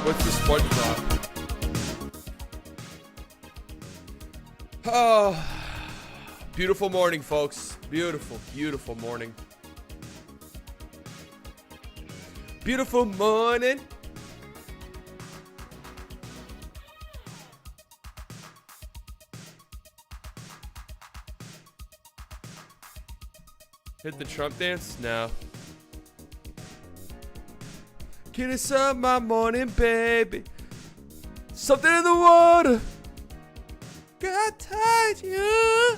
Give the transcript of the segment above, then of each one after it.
What's the SpongeBob? Oh, beautiful morning, folks. Beautiful, beautiful morning. Beautiful morning. Hit the Trump dance? No. Can it up my morning, baby? Something in the water. Got tied you.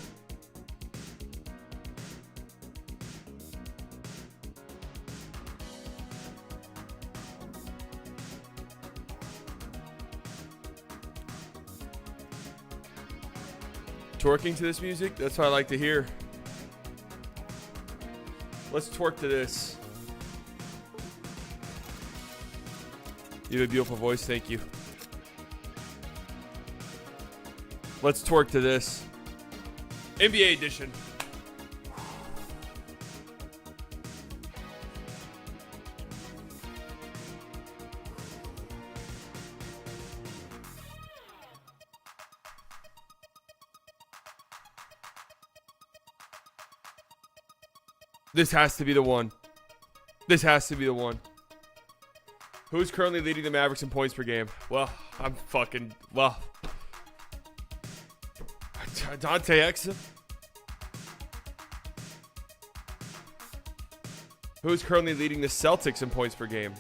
Twerking to this music? That's what I like to hear. Let's twerk to this. You have a beautiful voice, thank you. Let's twerk to this. NBA edition. This has to be the one. This has to be the one. Who's currently leading the Mavericks in points per game? Well, Dante Exum. Who's currently leading the Celtics in points per game?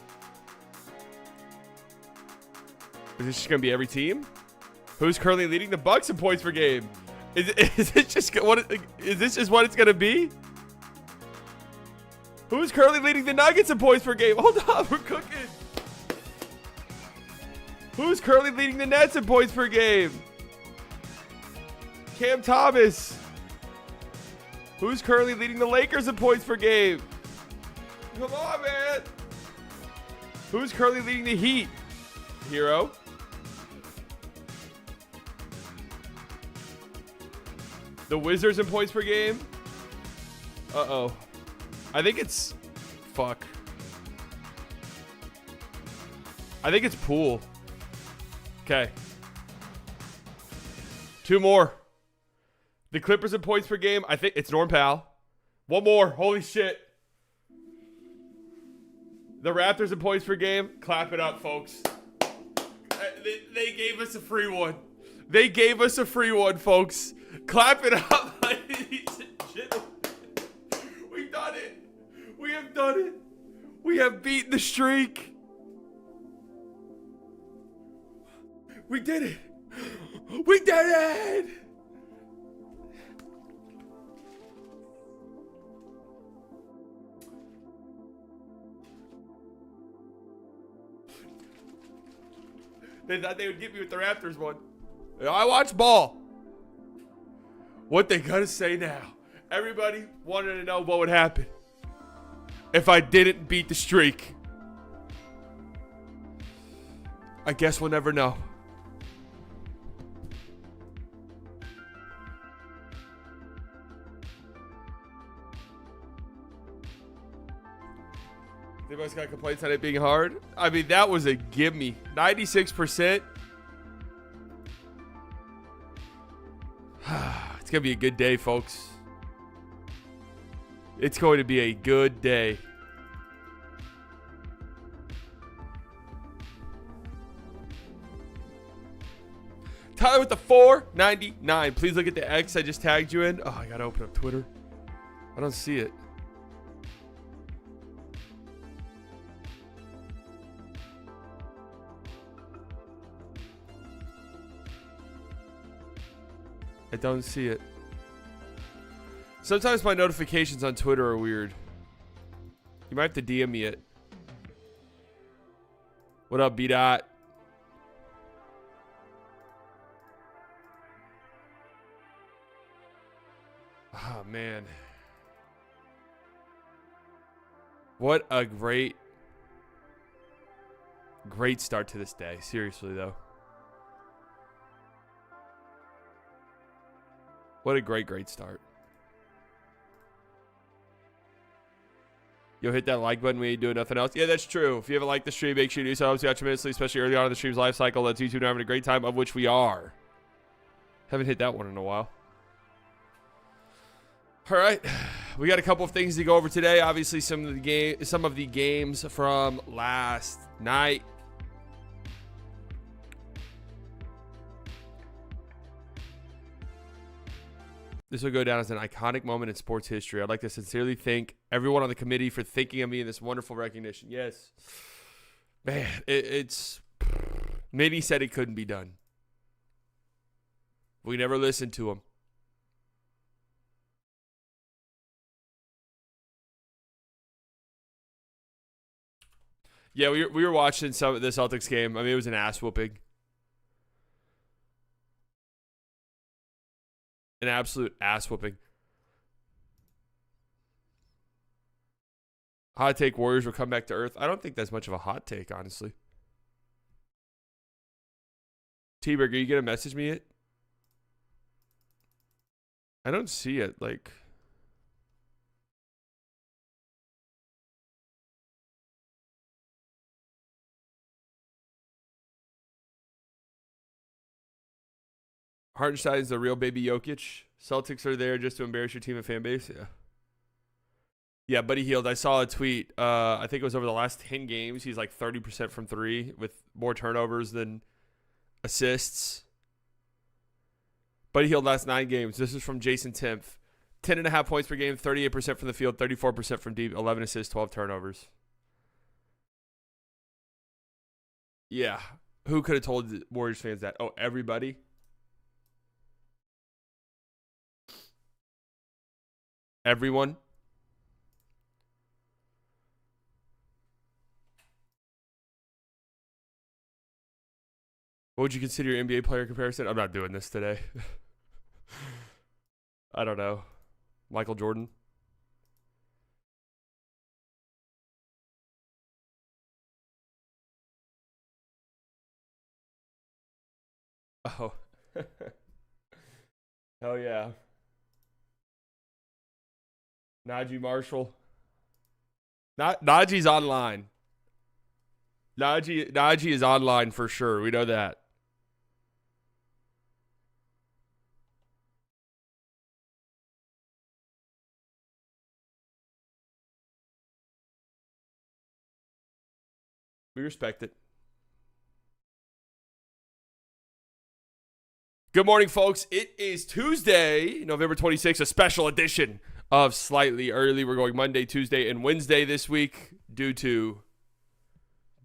Is this just going to be every team? Who's currently leading the Bucks in points per game? Is it just is this just what it's going to be? Who's currently leading the Nuggets in points per game? Hold on, we're cooking. Who's currently leading the Nets in points per game? Cam Thomas. Who's currently leading the Lakers in points per game? Come on, man. Who's currently leading the Heat? Hero. The Wizards in points per game? Uh-oh. I think it's... Fuck. I think it's Poole. Okay. Two more. The Clippers in points per game. I think it's Norm Powell. One more. Holy shit. The Raptors in points per game. Clap it up, folks. They gave us a free one. They gave us a free one, folks. Clap it up, ladies and gentlemen. We've done it. We have done it. We have beaten the streak. We did it. We did it. They thought they would get me with the Raptors one. I watch ball. What they gotta say now? Everybody wanted to know what would happen if I didn't beat the streak. I guess we'll never know. Anybody's got complaints on it being hard? I mean, that was a gimme. 96%. It's going to be a good day, folks. It's going to be a good day. Tyler with the 499. Please look at the X I just tagged you in. Oh, I got to open up Twitter. I don't see it. I don't see it. Sometimes my notifications on Twitter are weird. You might have to DM me it. What up, B-Dot? Oh, man. What a great start to this day. Seriously, though. What a great start. You'll hit that like button when you do nothing else. Yeah, that's true. If you haven't liked the stream, make sure you do so. Helps you out tremendously, especially early on in the stream's life cycle. That's YouTube having a great time, of which we are. Haven't hit that one in a while. All right, we got a couple of things to go over today. Obviously, some of the games from last night. This will go down as an iconic moment in sports history. I'd like to sincerely thank everyone on the committee for thinking of me in this wonderful recognition. Yes, man, it's. Many said it couldn't be done. We never listened to him. Yeah, we were watching some of the Celtics game. I mean, it was an ass whooping. An absolute ass whooping. Hot take, Warriors will come back to earth. I don't think that's much of a hot take, honestly. T-Berg, are you going to message me it? I don't see it, like... Hartenstein's the real baby Jokic. Celtics are there just to embarrass your team and fan base. Yeah. Yeah, Buddy Hield. I saw a tweet. I think it was over the last 10 games. He's like 30% from three with more turnovers than assists. Buddy Hield last 9 games. This is from Jason Timpf. 10.5 points per game, 38% from the field, 34% from deep, 11 assists, 12 turnovers. Yeah. Who could have told Warriors fans that? Oh, everybody? Everyone? What would you consider your NBA player comparison? I'm not doing this today. I don't know. Michael Jordan? Oh. Hell yeah. Najee Marshall. Najee's online. Najee is online for sure. We know that. We respect it. Good morning, folks. It is Tuesday, November 26th, a special edition of Slightly Early. We're going Monday, Tuesday, and Wednesday this week due to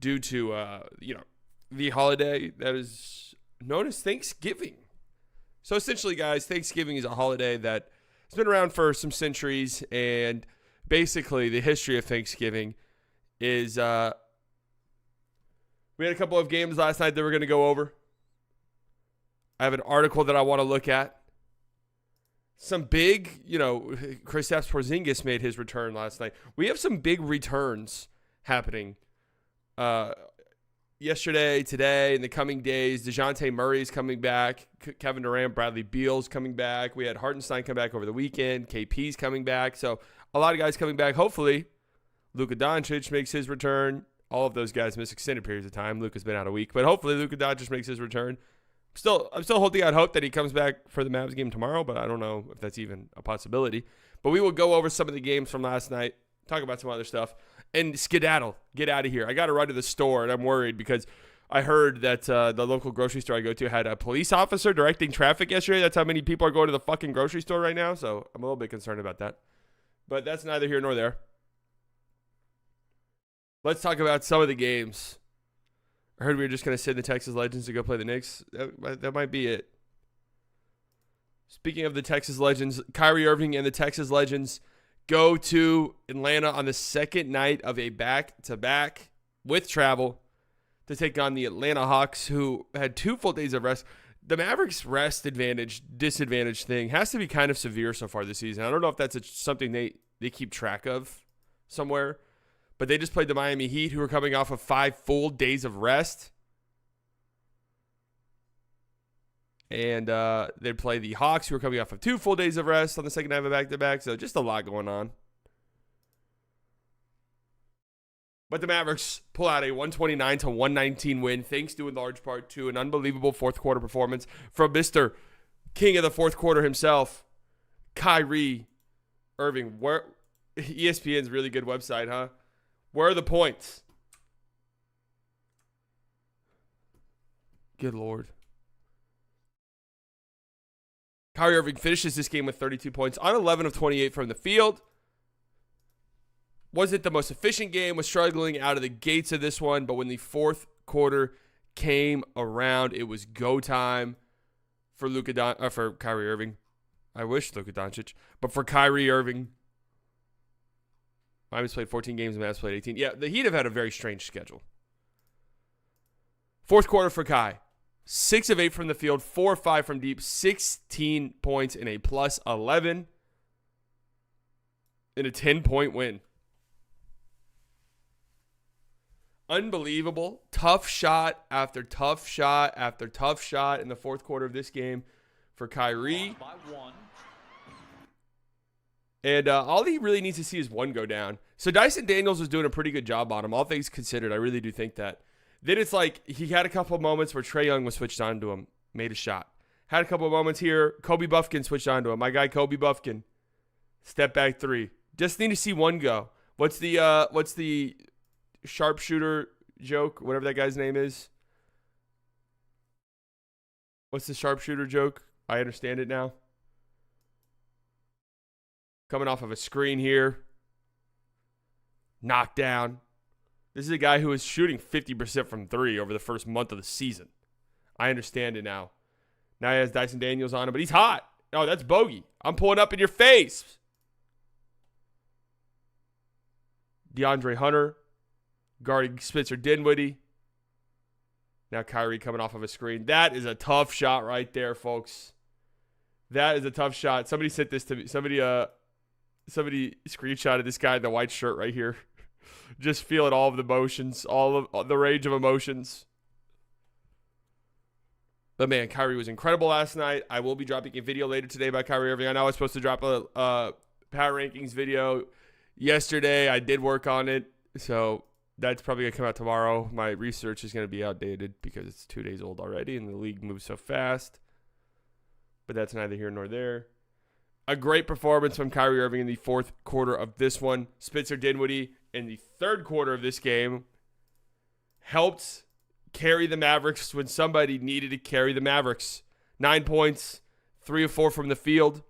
the holiday that is known as Thanksgiving. So essentially, guys, Thanksgiving is a holiday that has been around for some centuries, and basically the history of Thanksgiving is we had a couple of games last night that we're going to go over. I have an article that I want to look at. Some big, Kristaps Porzingis made his return last night. We have some big returns happening yesterday, today, in the coming days. DeJounte Murray's coming back. Kevin Durant, Bradley Beal's coming back. We had Hartenstein come back over the weekend. KP's coming back. So a lot of guys coming back. Hopefully, Luka Doncic makes his return. All of those guys miss extended periods of time. Luka's been out a week. But hopefully, Luka Doncic makes his return. I'm still holding out hope that he comes back for the Mavs game tomorrow, but I don't know if that's even a possibility. But we will go over some of the games from last night, talk about some other stuff, and skedaddle, get out of here. I got to run to the store, and I'm worried because I heard that the local grocery store I go to had a police officer directing traffic yesterday. That's how many people are going to the fucking grocery store right now, so I'm a little bit concerned about that. But that's neither here nor there. Let's talk about some of the games. I heard we were just going to send the Texas Legends to go play the Knicks. That might be it. Speaking of the Texas Legends, Kyrie Irving and the Texas Legends go to Atlanta on the second night of a back-to-back with travel to take on the Atlanta Hawks, who had 2 full days of rest. The Mavericks' rest disadvantage thing has to be kind of severe so far this season. I don't know if that's something they keep track of somewhere. But they just played the Miami Heat, who are coming off of 5 full days of rest. And they play the Hawks, who are coming off of 2 full days of rest on the second night of a back-to-back. So just a lot going on. But the Mavericks pull out a 129-119 win, thanks to in large part to an unbelievable fourth quarter performance from Mr. King of the fourth quarter himself, Kyrie Irving. Where ESPN's really good website, huh? Where are the points? Good Lord. Kyrie Irving finishes this game with 32 points on 11 of 28 from the field. Wasn't the most efficient game, was struggling out of the gates of this one, but when the fourth quarter came around, it was go time for for Kyrie Irving. I wish Luka Doncic, but for Kyrie Irving. Miami's played 14 games, and Mavs played 18. Yeah, the Heat have had a very strange schedule. Fourth quarter for Kai. 6 of 8 from the field, 4 of 5 from deep, 16 points in a plus 11 in a 10-point win. Unbelievable. Tough shot after tough shot after tough shot in the fourth quarter of this game for Kyrie. And all he really needs to see is one go down. So Dyson Daniels was doing a pretty good job on him, all things considered. I really do think that. Then it's like he had a couple of moments where Trae Young was switched on to him, made a shot. Had a couple of moments here. Kobe Buffkin switched on to him. My guy Kobe Buffkin. Step back three. Just need to see one go. What's the sharpshooter joke? Whatever that guy's name is. What's the sharpshooter joke? I understand it now. Coming off of a screen here. Knocked down. This is a guy who was shooting 50% from three over the first month of the season. I understand it now. Now he has Dyson Daniels on him, but he's hot. Oh, that's bogey. I'm pulling up in your face. DeAndre Hunter guarding Spencer Dinwiddie. Now Kyrie coming off of a screen. That is a tough shot right there, folks. That is a tough shot. Somebody sent this to me. Somebody screenshotted this guy in the white shirt right here. Just feeling all of the emotions, all of the range of emotions. But man, Kyrie was incredible last night. I will be dropping a video later today about Kyrie Irving. I know I was supposed to drop a power rankings video yesterday. I did work on it, so that's probably going to come out tomorrow. My research is going to be outdated because it's 2 days old already, and the league moves so fast. But that's neither here nor there. A great performance from Kyrie Irving in the fourth quarter of this one. Spencer Dinwiddie in the third quarter of this game helped carry the Mavericks when somebody needed to carry the Mavericks. 9 points, 3 of 4 from the field.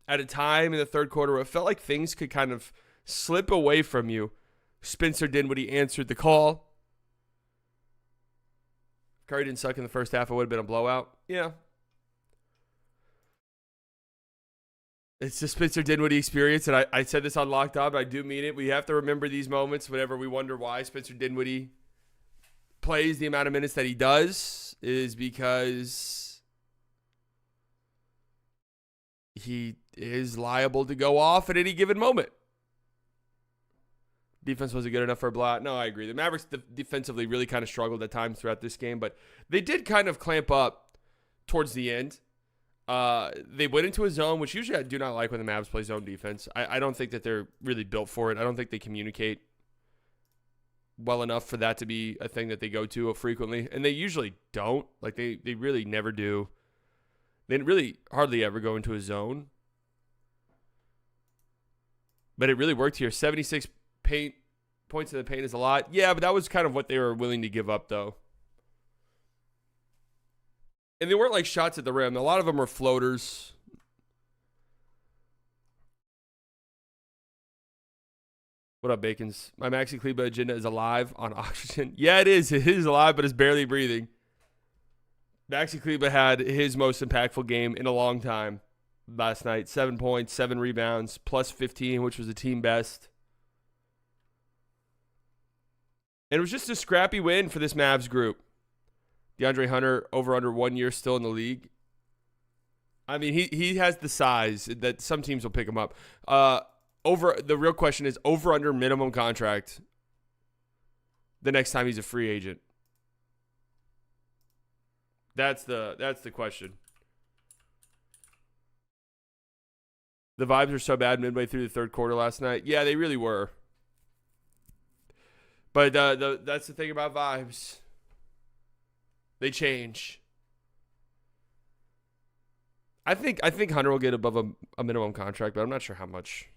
At a time in the third quarter where it felt like things could kind of slip away from you, Spencer Dinwiddie answered the call. If Curry didn't suck in the first half, it would have been a blowout. Yeah. It's the Spencer Dinwiddie experience, and I said this on Locked On, but I do mean it. We have to remember these moments whenever we wonder why Spencer Dinwiddie plays the amount of minutes that he does, is because he is liable to go off at any given moment. Defense wasn't good enough for a blowout. No, I agree. The Mavericks defensively really kind of struggled at times throughout this game, but they did kind of clamp up towards the end. They went into a zone, which usually I do not like when the Mavs play zone defense. I don't think that they're really built for it. I don't think they communicate well enough for that to be a thing that they go to frequently. And they usually don't. Like, they really never do. They really hardly ever go into a zone. But it really worked here. 76 points in the paint is a lot. Yeah, but that was kind of what they were willing to give up, though. And they weren't like shots at the rim. A lot of them were floaters. What up, Bacons? My Maxi Kleba agenda is alive on oxygen. Yeah, it is. It is alive, but it's barely breathing. Maxi Kleba had his most impactful game in a long time last night. 7 points, 7 rebounds, plus 15, which was a team best. And it was just a scrappy win for this Mavs group. DeAndre Hunter, over-under 1 year, still in the league. I mean, he has the size that some teams will pick him up. The real question is over-under minimum contract the next time he's a free agent. That's the question. The vibes were so bad midway through the third quarter last night. Yeah, they really were. But that's the thing about vibes. They change. I think Hunter will get above a minimum contract, but I'm not sure how much.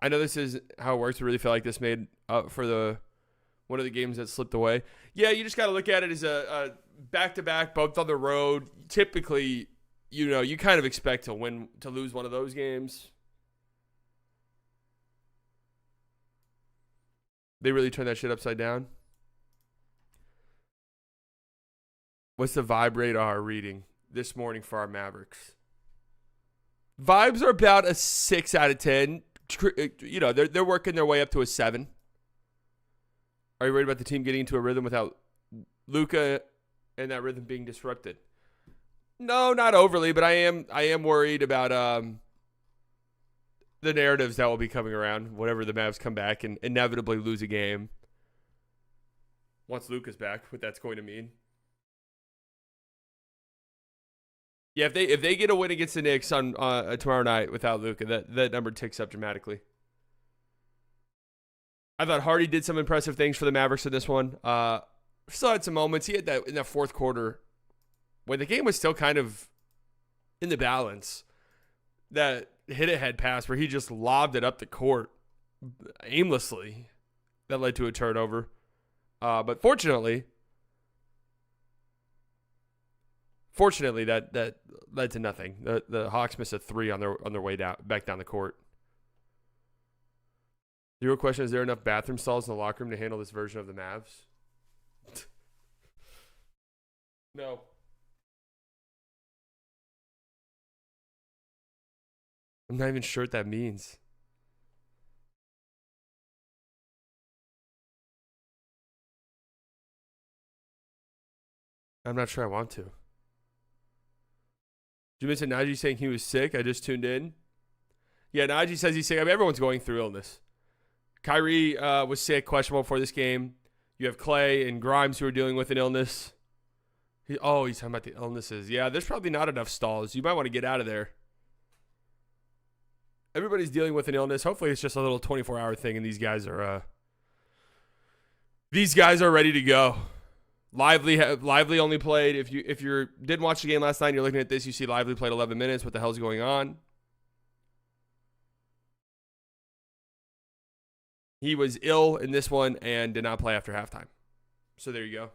I know this is how it works. I really feel like this made up for one of the games that slipped away. Yeah, you just got to look at it as a back-to-back, both on the road. Typically, you kind of expect to lose one of those games. They really turned that shit upside down. What's the vibe radar reading this morning for our Mavericks? Vibes are about a 6 out of 10. They're working their way up to a 7. Are you worried about the team getting into a rhythm without Luka and that rhythm being disrupted? No, not overly, but I am worried about the narratives that will be coming around whenever the Mavs come back and inevitably lose a game. Once Luka's back, what that's going to mean. Yeah, if they get a win against the Knicks on tomorrow night without Luka, that number ticks up dramatically. I thought Hardy did some impressive things for the Mavericks in this one. Still had some moments. He had that in that fourth quarter when the game was still kind of in the balance. That hit-ahead pass where he just lobbed it up the court aimlessly. That led to a turnover. But fortunately, that led to nothing. The Hawks missed a 3 on their way back down the court. The real question is there enough bathroom stalls in the locker room to handle this version of the Mavs? No. I'm not even sure what that means. I'm not sure I want to. Did you mention Najee saying he was sick? I just tuned in. Yeah, Najee says he's sick. I mean, everyone's going through illness. Kyrie was sick, questionable for this game. You have Clay and Grimes who are dealing with an illness. He's talking about the illnesses. Yeah, there's probably not enough stalls. You might want to get out of there. Everybody's dealing with an illness. Hopefully it's just a little 24-hour thing, and these guys are ready to go. Lively only played. If you didn't watch the game last night and you're looking at this, you see Lively played 11 minutes. What the hell's going on? He was ill in this one and did not play after halftime. So there you go.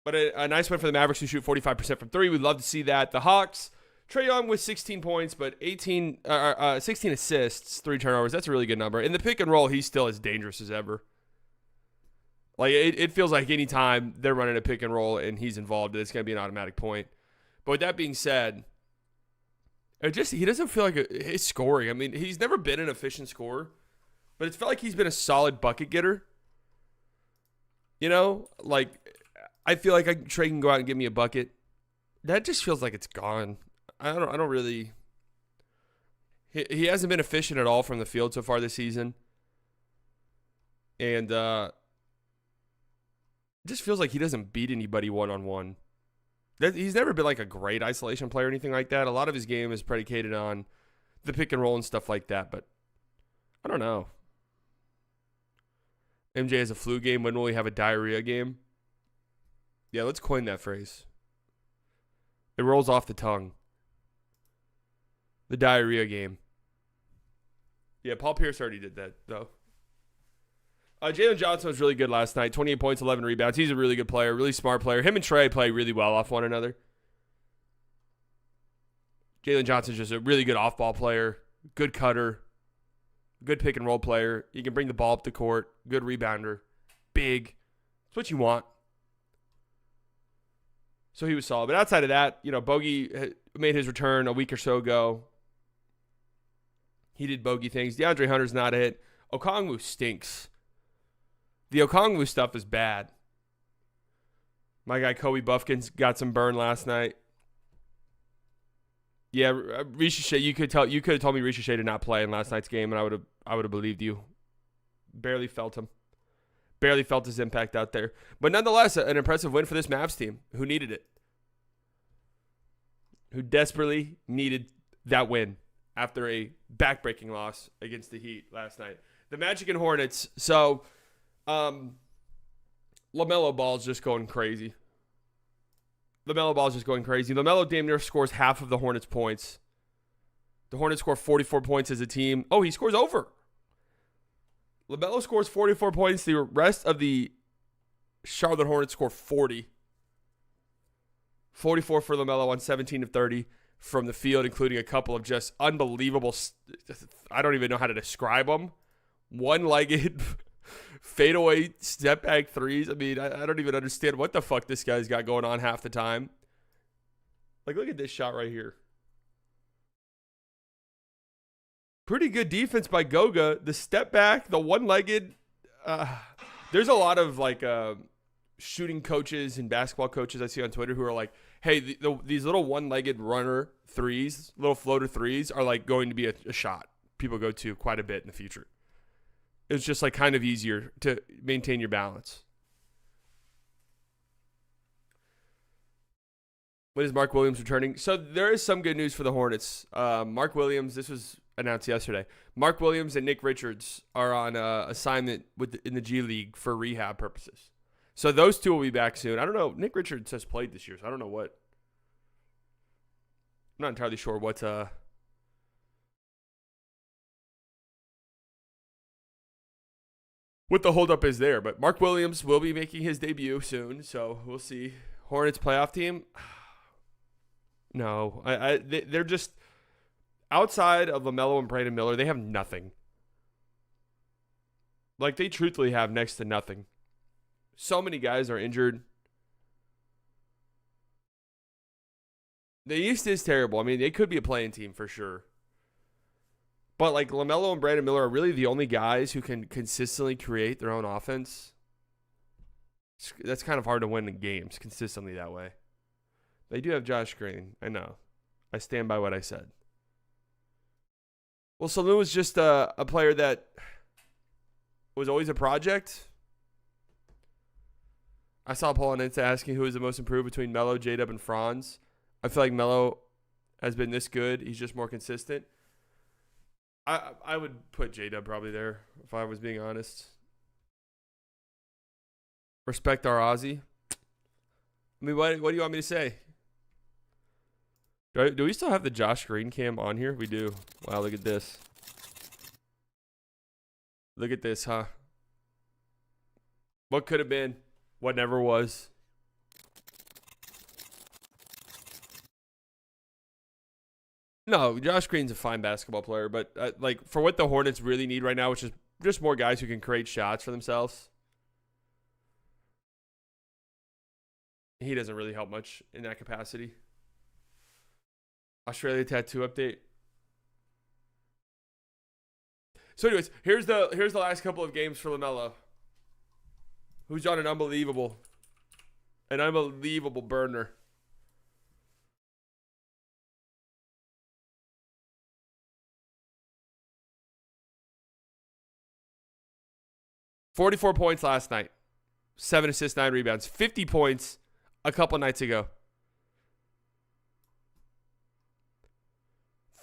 But a nice win for the Mavericks who shoot 45% from 3. We'd love to see that. The Hawks, Trae Young with 16 points, but 16 assists, 3 turnovers. That's a really good number. In the pick and roll, he's still as dangerous as ever. Like, it feels like any time they're running a pick and roll and he's involved, it's going to be an automatic point. But with that being said, he doesn't feel like his scoring. I mean, he's never been an efficient scorer, but it's felt like he's been a solid bucket getter. Like, I feel like Trae can go out and give me a bucket. That just feels like it's gone. I don't really. He hasn't been efficient at all from the field so far this season, and it just feels like he doesn't beat anybody one-on-one. He's never been like a great isolation player or anything like that. A lot of his game is predicated on the pick and roll and stuff like that, but I don't know. MJ has a flu game. When will we have a diarrhea game? Yeah, let's coin that phrase. It rolls off the tongue. The diarrhea game. Yeah, Paul Pierce already did that, though. Jalen Johnson was really good last night. 28 points, 11 rebounds. He's a really good player, really smart player. Him and Trae play really well off one another. Jalen Johnson's just a really good off-ball player, good cutter, good pick-and-roll player. He can bring the ball up the court, good rebounder, big. That's what you want. So he was solid. But outside of that, Bogey made his return a week or so ago. He did Bogey things. DeAndre Hunter's not a hit. Okongwu stinks. The Okongwu stuff is bad. My guy Kobe Buffkins got some burn last night. Yeah, Ricochet, you could have told me Ricochet did not play in last night's game, and I would have believed you. Barely felt him. Barely felt his impact out there. But nonetheless, an impressive win for this Mavs team who needed it. Who desperately needed that win after a backbreaking loss against the Heat last night. The Magic and Hornets. So, Lamelo Ball is just going crazy. Lamelo damn near scores half of the Hornets' points. The Hornets score 44 points as a team. Oh, he scores over. Lamelo scores 44 points. The rest of the Charlotte Hornets score 40. 44 for Lamelo on 17 of 30 from the field, including a couple of just unbelievable, I don't even know how to describe them, one-legged fadeaway step-back threes. I mean, I don't even understand what the fuck this guy's got going on half the time. Like, look at this shot right here. Pretty good defense by Goga. The step back, the one-legged. There's a lot of, like, shooting coaches and basketball coaches I see on Twitter who are like, hey, these little one-legged runner threes, little floater threes are, like, going to be a shot people go to quite a bit in the future. It's just, like, kind of easier to maintain your balance. When is Mark Williams returning? So there is some good news for the Hornets. Mark Williams, this was announced yesterday. Mark Williams and Nick Richards are on assignment in the G League for rehab purposes. So those two will be back soon. I don't know. Nick Richards has played this year, so I don't know what. I'm not entirely sure what the holdup is there. But Mark Williams will be making his debut soon, so we'll see. Hornets playoff team? No. They're just, outside of LaMelo and Brandon Miller, they have nothing. Like, they truthfully have next to nothing. So many guys are injured. The East is terrible. I mean, they could be a playing team for sure. But, like, LaMelo and Brandon Miller are really the only guys who can consistently create their own offense. That's kind of hard to win in games consistently that way. They do have Josh Green. I know. I stand by what I said. Well, Saloon was just a player that was always a project. I saw Paul on Insta asking who is the most improved between Melo, J-Dub, and Franz. I feel like Melo has been this good. He's just more consistent. I would put J-Dub probably there if I was being honest. Respect our Aussie. I mean, what do you want me to say? Do we still have the Josh Green cam on here? We do. Wow, look at this. Look at this, huh? What could have been? What never was. No, Josh Green's a fine basketball player, but like for what the Hornets really need right now, which is just more guys who can create shots for themselves, he doesn't really help much in that capacity. Australia tattoo update. So anyways, here's the last couple of games for LaMelo, who's on an unbelievable burner. $44 points last night. 7 assists, 9 rebounds. 50 points a couple nights ago.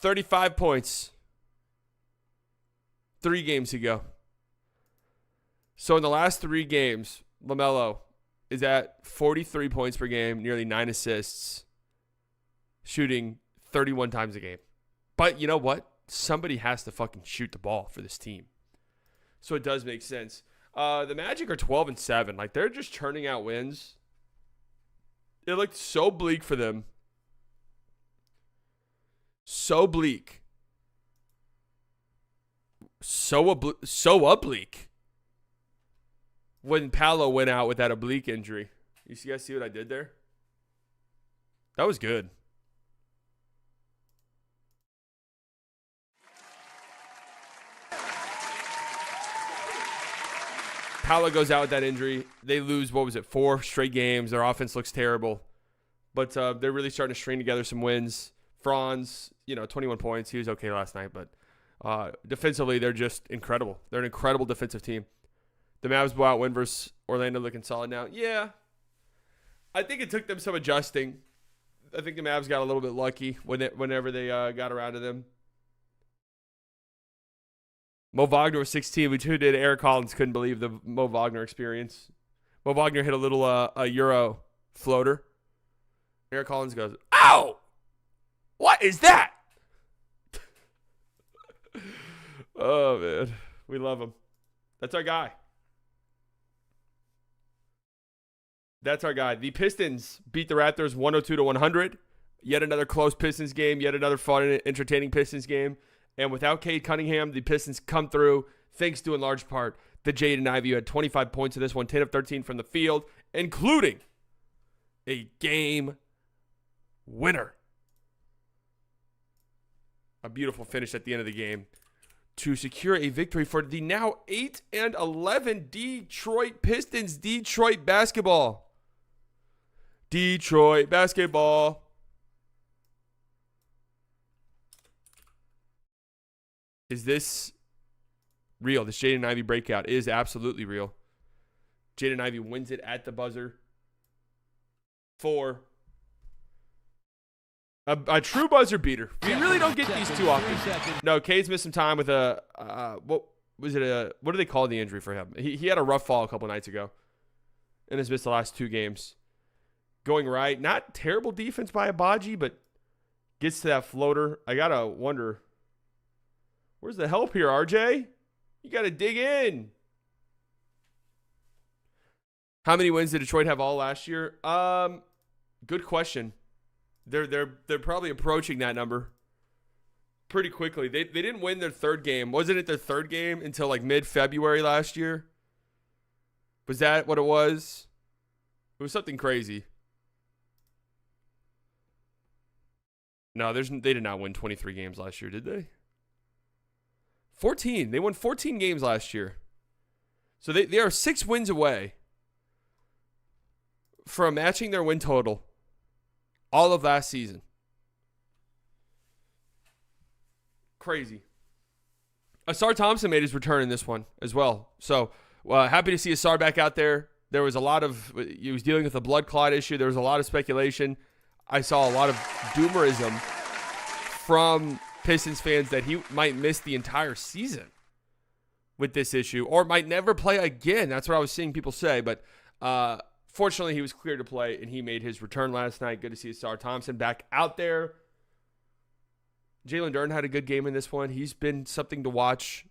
35 points 3 games ago. So in the last 3 games, LaMelo is at 43 points per game, nearly 9 assists, shooting 31 times a game. But you know what? Somebody has to fucking shoot the ball for this team. So it does make sense. The Magic are 12-7. Like, they're just churning out wins. It looked so bleak for them. So bleak. So oblique. When Paolo went out with that oblique injury. You guys see what I did there? That was good. Paolo goes out with that injury. They lose, 4 straight games. Their offense looks terrible. But they're really starting to string together some wins. Franz, 21 points. He was okay last night. But defensively, they're just incredible. They're an incredible defensive team. The Mavs blowout win versus Orlando looking solid now. Yeah. I think it took them some adjusting. I think the Mavs got a little bit lucky whenever they got around to them. Mo Wagner was 16. We tuned in. Eric Collins couldn't believe the Mo Wagner experience. Mo Wagner hit a little a Euro floater. Eric Collins goes, "Ow! What is that?" Oh, man. We love him. That's our guy. The Pistons beat the Raptors 102-100. Yet another close Pistons game. Yet another fun and entertaining Pistons game. And without Cade Cunningham, the Pistons come through, thanks to in large part to Jaden Ivey, who had 25 points in this one, 10 of 13 from the field, including a game winner. A beautiful finish at the end of the game to secure a victory for the now 8-11 Detroit Pistons. Detroit basketball. Detroit basketball. Is this real? This Jaden Ivey breakout is absolutely real. Jaden Ivey wins it at the buzzer for a true buzzer beater. We really don't get these too often. No, Cade's missed some time with what do they call the injury for him? He had a rough fall a couple nights ago and has missed the last 2 games. Going right, not terrible defense by Abaji, but gets to that floater. I gotta wonder, where's the help here, RJ? You got to dig in. How many wins did Detroit have all last year? Good question. They're probably approaching that number pretty quickly. They didn't win their 3rd game. Wasn't it their 3rd game until like mid-February last year? Was that what it was? It was something crazy. No, they did not win 23 games last year, did they? 14. They won 14 games last year. So they are 6 wins away from matching their win total all of last season. Crazy. Asar Thompson made his return in this one as well. So happy to see Asar back out there. There was he was dealing with a blood clot issue. There was a lot of speculation. I saw a lot of doomerism from Pistons fans that he might miss the entire season with this issue or might never play again. That's what I was seeing people say. But fortunately, he was cleared to play, and he made his return last night. Good to see Asar Thompson back out there. Jalen Duren had a good game in this one. He's been something to watch.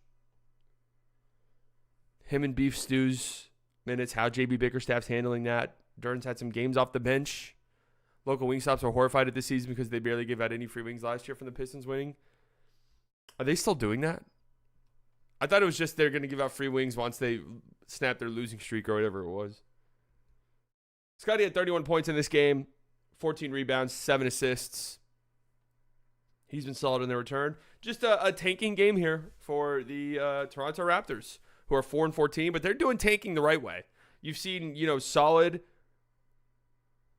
Him and Beef Stew's minutes, how JB Bickerstaff's handling that. Duren's had some games off the bench. Local Wingstops are horrified at this season because they barely gave out any free wings last year from the Pistons winning. Are they still doing that? I thought it was just they're going to give out free wings once they snap their losing streak or whatever it was. Scotty had 31 points in this game, 14 rebounds, 7 assists. He's been solid in their return. Just a tanking game here for the Toronto Raptors, who are 4-14, but they're doing tanking the right way. You've seen, solid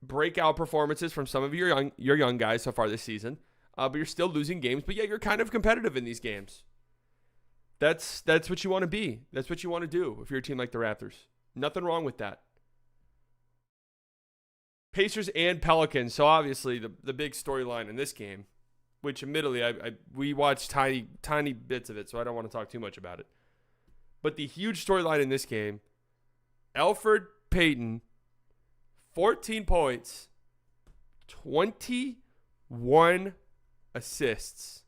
breakout performances from some of your young guys so far this season, but you're still losing games. But yeah, you're kind of competitive in these games. That's what you want to be. That's what you want to do if you're a team like the Raptors. Nothing wrong with that. Pacers and Pelicans. So obviously the big storyline in this game, which admittedly we watched tiny bits of it, so I don't want to talk too much about it. But the huge storyline in this game, Elfrid Payton, 14 points, 21 assists.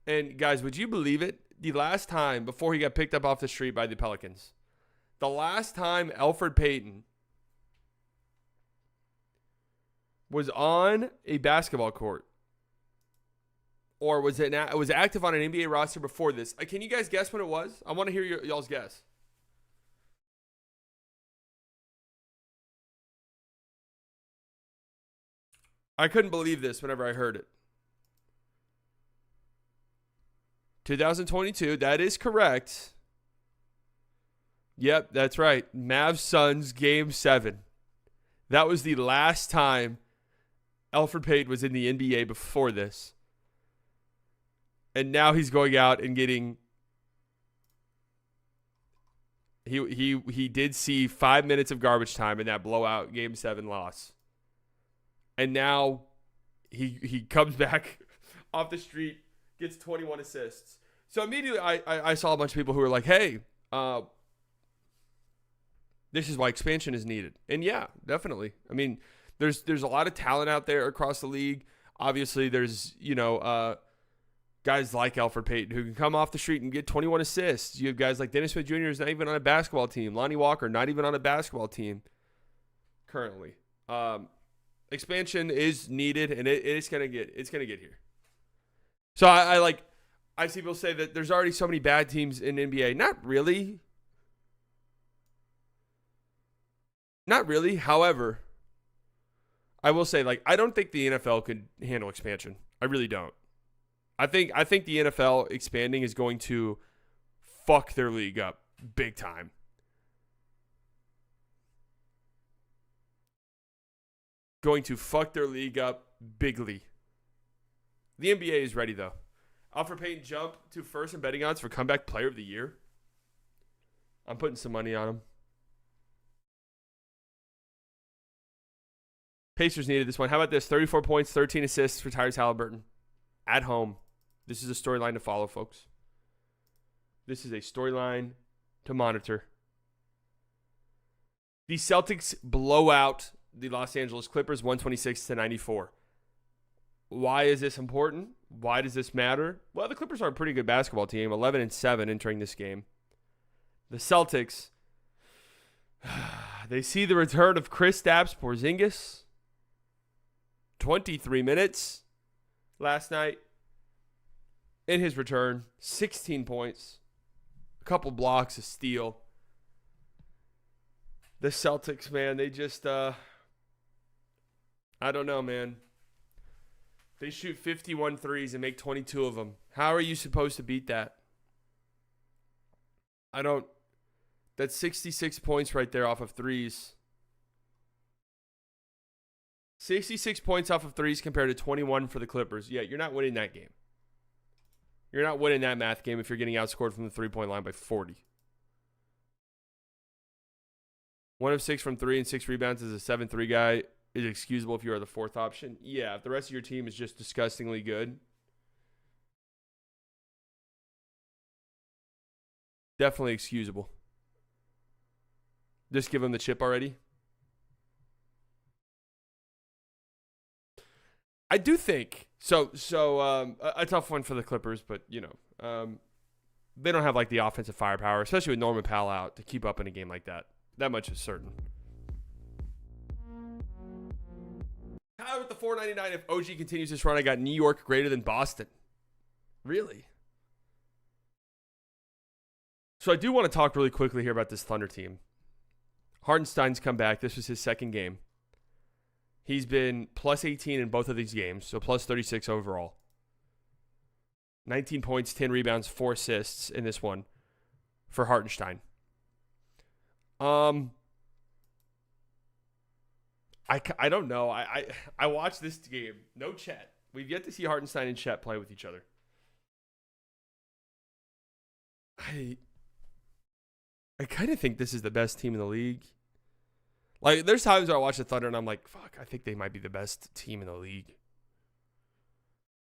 And guys, would you believe it? The last time, before he got picked up off the street by the Pelicans, the last time Elfrid Payton was on a basketball court or was active on an NBA roster before this. Can you guys guess what it was? I want to hear y'all's guess. I couldn't believe this whenever I heard it. 2022, that is correct. Yep, that's right. Mavs Suns Game 7. That was the last time Elfrid Payton was in the NBA before this. And now he's going out and getting... He did see 5 minutes of garbage time in that blowout Game 7 loss. And now he comes back off the street, gets 21 assists. So immediately I saw a bunch of people who were like, hey, this is why expansion is needed. And yeah, definitely. I mean, there's a lot of talent out there across the league. Obviously, there's, guys like Elfrid Payton who can come off the street and get 21 assists. You have guys like Dennis Smith Jr. who's not even on a basketball team. Lonnie Walker, not even on a basketball team currently. Expansion is needed, and it's gonna get here. So I see people say that there's already so many bad teams in NBA. Not really. Not really. However, I will say, I don't think the NFL could handle expansion. I really don't. I think the NFL expanding is going to fuck their league up big time. Going to fuck their league up bigly. The NBA is ready, though. Elfrid Payton jump to first in betting odds for comeback player of the year. I'm putting some money on him. Pacers needed this one. How about this? 34 points, 13 assists for Tyrese Halliburton. At home. This is a storyline to follow, folks. This is a storyline to monitor. The Celtics blow out the Los Angeles Clippers 126-94. Why is this important? Why does this matter? Well, the Clippers are a pretty good basketball team, 11-7 entering this game. The Celtics, they see the return of Kristaps Porzingis. 23 minutes last night. In his return, 16 points, a couple blocks, a steal. The Celtics, man, they just, I don't know, man. They shoot 51 threes and make 22 of them. How are you supposed to beat that? That's 66 points right there off of threes. 66 points off of threes compared to 21 for the Clippers. Yeah, you're not winning that game. You're not winning that math game if you're getting outscored from the three-point line by 40. 1 of 6 from 3 and 6 rebounds as a 7-3 guy is excusable if you are the fourth option. Yeah, if the rest of your team is just disgustingly good, definitely excusable. Just give them the chip already. I do think so. A tough one for the Clippers, but they don't have the offensive firepower, especially with Norman Powell out, to keep up in a game like that. That much is certain. How with the $4.99 if OG continues this run? I got New York greater than Boston. Really? So I do want to talk really quickly here about this Thunder team. Hartenstein's come back. This was his second game. He's been plus 18 in both of these games, so plus 36 overall. 19 points, 10 rebounds, 4 assists in this one for Hartenstein. I don't know. I watched this game. No Chet. We've yet to see Hartenstein and Chet play with each other. I kind of think this is the best team in the league. There's times where I watch the Thunder and I'm like, fuck, I think they might be the best team in the league.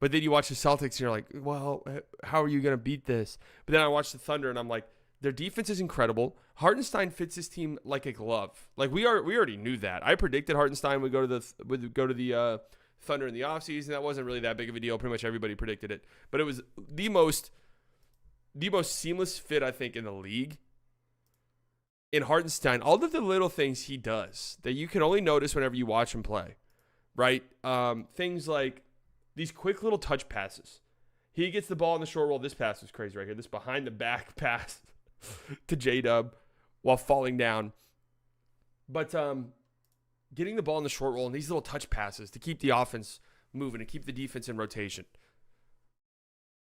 But then you watch the Celtics and you're like, well, how are you going to beat this? But then I watch the Thunder and I'm like, their defense is incredible. Hartenstein fits his team like a glove. We already knew that. I predicted Hartenstein would go to the Thunder in the offseason. That wasn't really that big of a deal. Pretty much everybody predicted it. But it was the most seamless fit, I think, in the league. In Hartenstein, all of the little things he does that you can only notice whenever you watch him play, right? Things like these quick little touch passes. He gets the ball in the short roll. This pass is crazy right here. This behind the back pass to J-Dub while falling down. But getting the ball in the short roll and these little touch passes to keep the offense moving and keep the defense in rotation.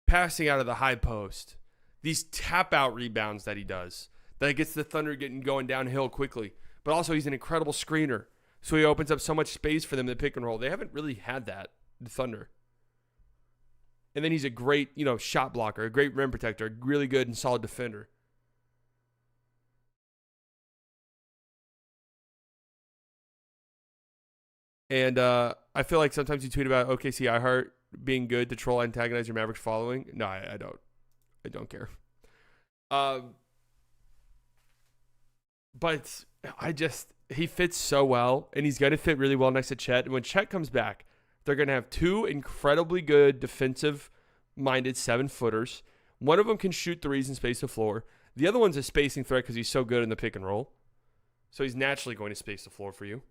Passing out of the high post. These tap-out rebounds that he does. That gets the Thunder going downhill quickly. But also he's an incredible screener. So he opens up so much space for them to pick and roll. They haven't really had that, the Thunder. And then he's a great, shot blocker, a great rim protector, a really good and solid defender. And I feel like sometimes you tweet about OKC iHeart being good to troll, antagonize your Mavericks following. No, I don't. I don't care. But he fits so well, and he's going to fit really well next to Chet. And when Chet comes back, they're going to have two incredibly good defensive-minded 7-footers. One of them can shoot threes and space the floor. The other one's a spacing threat because he's so good in the pick and roll. So he's naturally going to space the floor for you.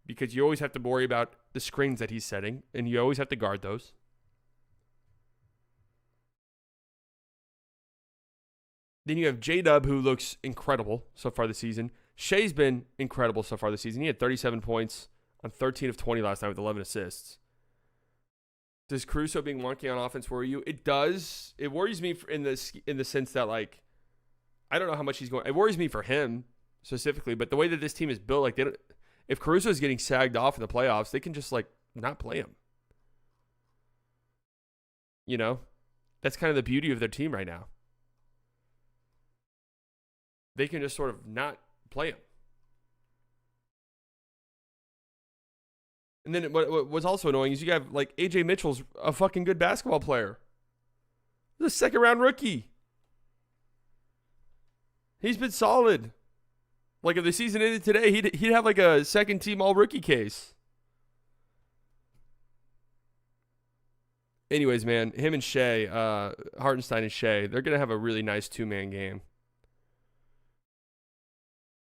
Because you always have to worry about the screens that he's setting, and you always have to guard those. Then you have J-Dub, who looks incredible so far this season. Shea's been incredible so far this season. He had 37 points on 13 of 20 last night with 11 assists. Does Caruso being wonky on offense worry you? It does. It worries me in the sense that, like, I don't know how much he's going. It worries me for him specifically, but the way that this team is built, like, if Caruso is getting sagged off in the playoffs, they can just, like, not play him. You know? That's kind of the beauty of their team right now. They can just sort of not play him. And then what was also annoying is you have, like, AJ Mitchell's a fucking good basketball player. He's a second-round rookie. He's been solid. Like, if the season ended today, he'd have, like, a second-team all-rookie case. Anyways, man, him and Shea, Hartenstein and Shea, they're going to have a really nice two-man game.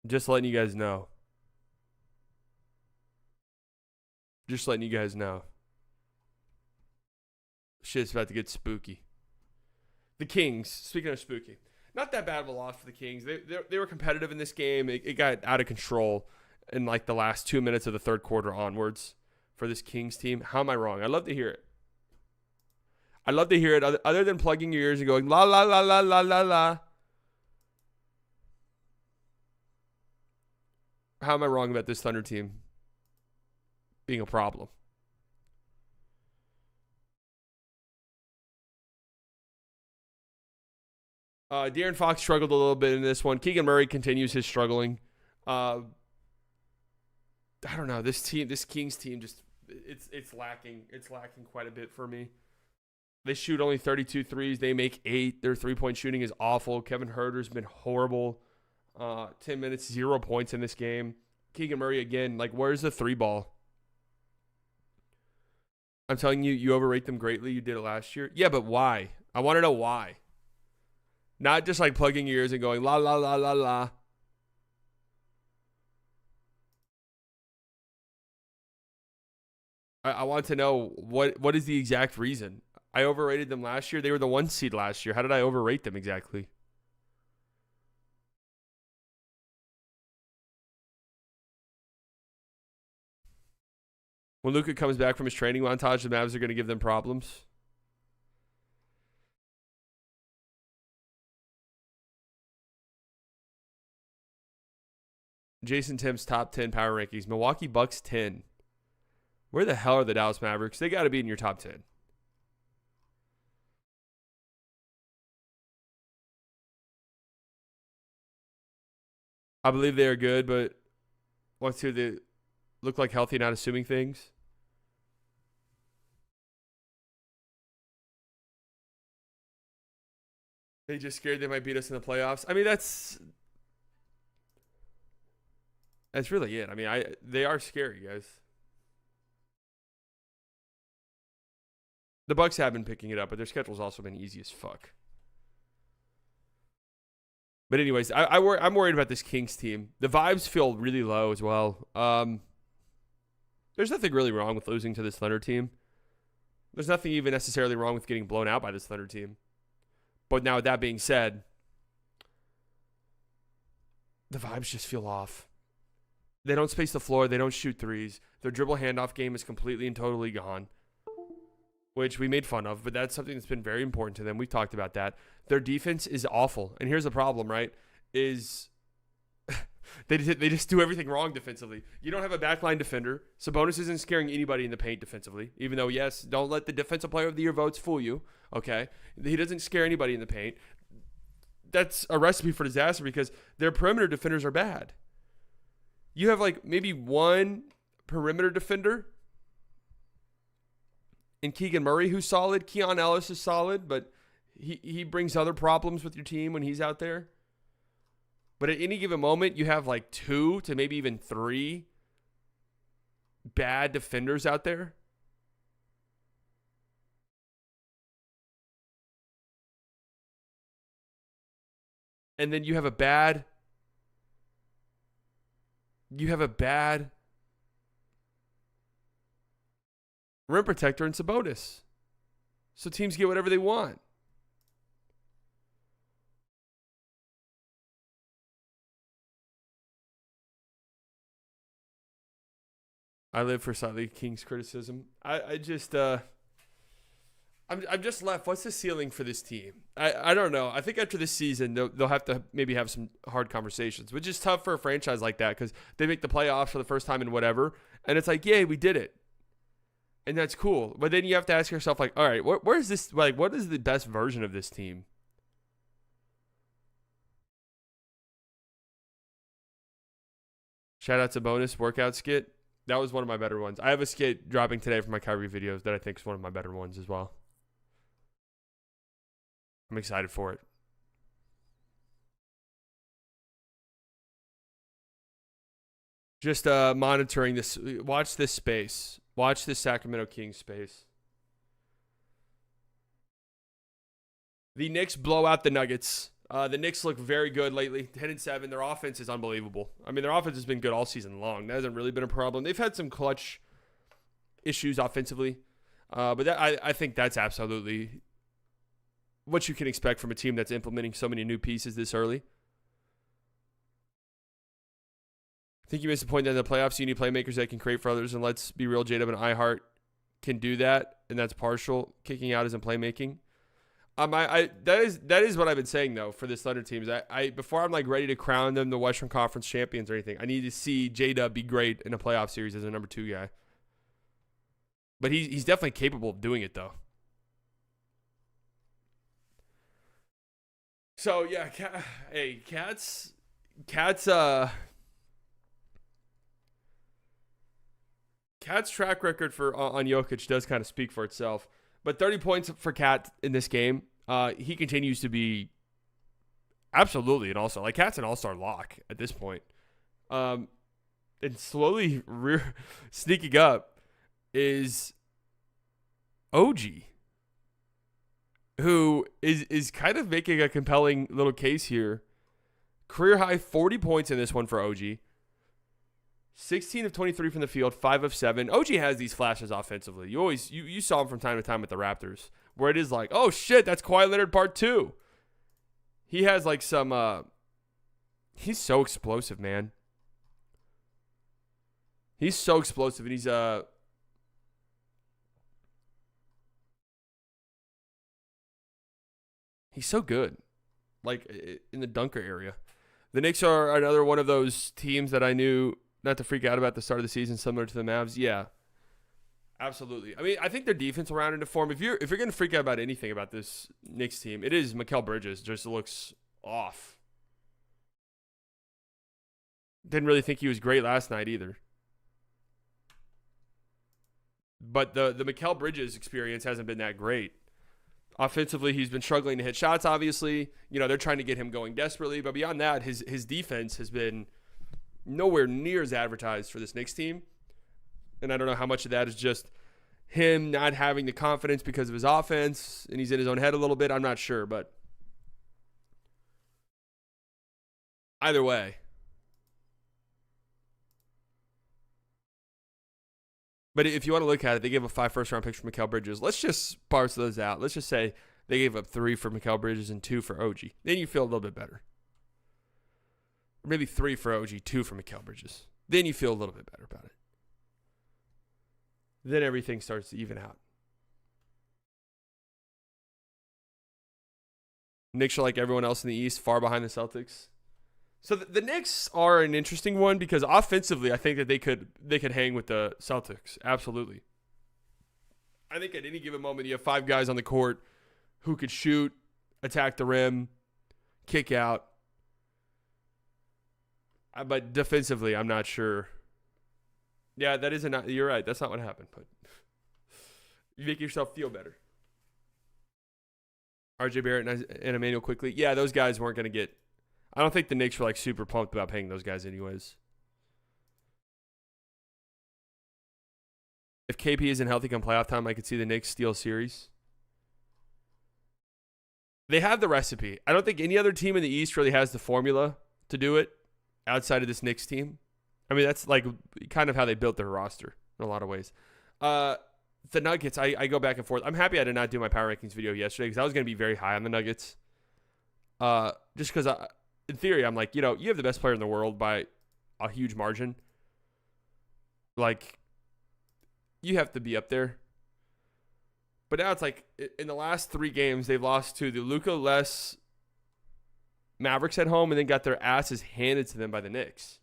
Just letting you guys know. Just letting you guys know. Shit's about to get spooky. The Kings, speaking of spooky, not that bad of a loss for the Kings. They were competitive in this game. It got out of control in like the last 2 minutes of the third quarter onwards for this Kings team. How am I wrong? I'd love to hear it. I'd love to hear it other than plugging your ears and going, la, la, la, la, la, la, la. How am I wrong about this Thunder team being a problem? De'Aaron Fox struggled a little bit in this one. Keegan Murray continues his struggling. I don't know. This Kings team just it's lacking. It's lacking quite a bit for me. They shoot only 32 threes. They make 8. Their three-point shooting is awful. Kevin Huerter's been horrible. 10 minutes, 0 points in this game. Keegan Murray again. Like, where's the 3-ball? I'm telling you, you overrate them greatly. You did it last year. Yeah, but why? I want to know why. Not just like plugging your ears and going, la, la, la, la, la. I want to know what is the exact reason. I overrated them last year. They were the 1 seed last year. How did I overrate them exactly? When Luka comes back from his training montage, the Mavs are going to give them problems. Jason Timm's top 10 power rankings. Milwaukee Bucks 10. Where the hell are the Dallas Mavericks? They got to be in your top 10. I believe they are good, but let's see, they look like healthy, not assuming things. They just scared they might beat us in the playoffs. I mean, that's really it. I mean, they are scary, guys. The Bucks have been picking it up, but their schedule's also been easy as fuck. But anyways, I'm worried about this Kings team. The vibes feel really low as well. There's nothing really wrong with losing to this Thunder team. There's nothing even necessarily wrong with getting blown out by this Thunder team. But now with that being said, the vibes just feel off. They don't space the floor. They don't shoot threes. Their dribble handoff game is completely and totally gone, which we made fun of, but that's something that's been very important to them. We've talked about that. Their defense is awful. And here's the problem, right, is they just do everything wrong defensively. You don't have a backline defender. Sabonis isn't scaring anybody in the paint defensively, even though, yes, don't let the defensive player of the year votes fool you, okay? He doesn't scare anybody in the paint. That's a recipe for disaster because their perimeter defenders are bad. You have, like, maybe one perimeter defender in Keegan Murray, who's solid. Keon Ellis is solid, but He brings other problems with your team when he's out there. But at any given moment, you have like 2 to maybe even 3 bad defenders out there. And then you have a bad rim protector in Sabonis. So teams get whatever they want. I live for slightly Kings criticism. I'm just left. What's the ceiling for this team? I don't know. I think after this season, they'll have to maybe have some hard conversations, which is tough for a franchise like that because they make the playoffs for the first time in whatever. And it's like, yay, we did it. And that's cool. But then you have to ask yourself, like, all right, where is this? Like, what is the best version of this team? Shout out to Bonus Workout Skit. That was one of my better ones. I have a skit dropping today from my Kyrie videos that I think is one of my better ones as well. I'm excited for it. Just monitoring this. Watch this space. Watch this Sacramento Kings space. The Knicks blow out the Nuggets. The Knicks look very good lately. 10-7. Their offense is unbelievable. I mean, their offense has been good all season long. That hasn't really been a problem. They've had some clutch issues offensively. But I think that's absolutely what you can expect from a team that's implementing so many new pieces this early. I think you missed the point that in the playoffs, you need playmakers that can create for others. And let's be real, J-Dub and iHeart can do that. And that's partial. Kicking out isn't playmaking. That is what I've been saying though for this Thunder teams. I before I'm like ready to crown them the Western Conference champions or anything, I need to see J-Dub be great in a playoff series as a number 2 guy. But he's definitely capable of doing it though. So yeah, Cat's track record on Jokic does kind of speak for itself. But 30 points for Cat in this game. He continues to be absolutely an all-star. Like, Cat's an all-star lock at this point. And slowly sneaking up is OG, who is kind of making a compelling little case here. Career high 40 points in this one for OG. 16 of 23 from the field, 5 of 7. OG has these flashes offensively. You saw him from time to time with the Raptors, where it is like, oh shit, that's Kawhi Leonard part 2. He has like some he's so explosive, man. He's so explosive, and he's so good. Like in the dunker area. The Knicks are another one of those teams that I knew not to freak out about the start of the season, similar to the Mavs. Yeah, absolutely. I mean, I think their defense will round into form. If you're going to freak out about anything about this Knicks team, it is Mikal Bridges. Just looks off. Didn't really think he was great last night either. But the Mikal Bridges experience hasn't been that great. Offensively, he's been struggling to hit shots, obviously. You know, they're trying to get him going desperately. But beyond that, his defense has been nowhere near as advertised for this Knicks team. And I don't know how much of that is just him not having the confidence because of his offense and he's in his own head a little bit. I'm not sure, but either way. But if you want to look at it, they gave up 5 first-round picks for Mikal Bridges. Let's just parse those out. Let's just say they gave up 3 for Mikal Bridges and 2 for OG. Then you feel a little bit better. Maybe 3 for OG, 2 for Mikal Bridges. Then you feel a little bit better about it. Then everything starts to even out. Knicks are like everyone else in the East, far behind the Celtics. So the Knicks are an interesting one because offensively, I think that they could hang with the Celtics. Absolutely. I think at any given moment, you have 5 guys on the court who could shoot, attack the rim, kick out. But defensively, I'm not sure. Yeah, that isn't. You're right. That's not what happened. But you make yourself feel better. RJ Barrett and Emmanuel quickly. Yeah, those guys weren't going to get. I don't think the Knicks were like super pumped about paying those guys anyways. If KP isn't healthy come playoff time, I could see the Knicks steal series. They have the recipe. I don't think any other team in the East really has the formula to do it outside of this Knicks team. I mean, that's like kind of how they built their roster in a lot of ways. The Nuggets, I go back and forth. I'm happy I did not do my power rankings video yesterday because I was going to be very high on the Nuggets. Just because, in theory, I'm like, you have the best player in the world by a huge margin. Like, you have to be up there. But now it's like, in the last 3 games, they've lost to the Luka-less Mavericks at home and then got their asses handed to them by the Knicks.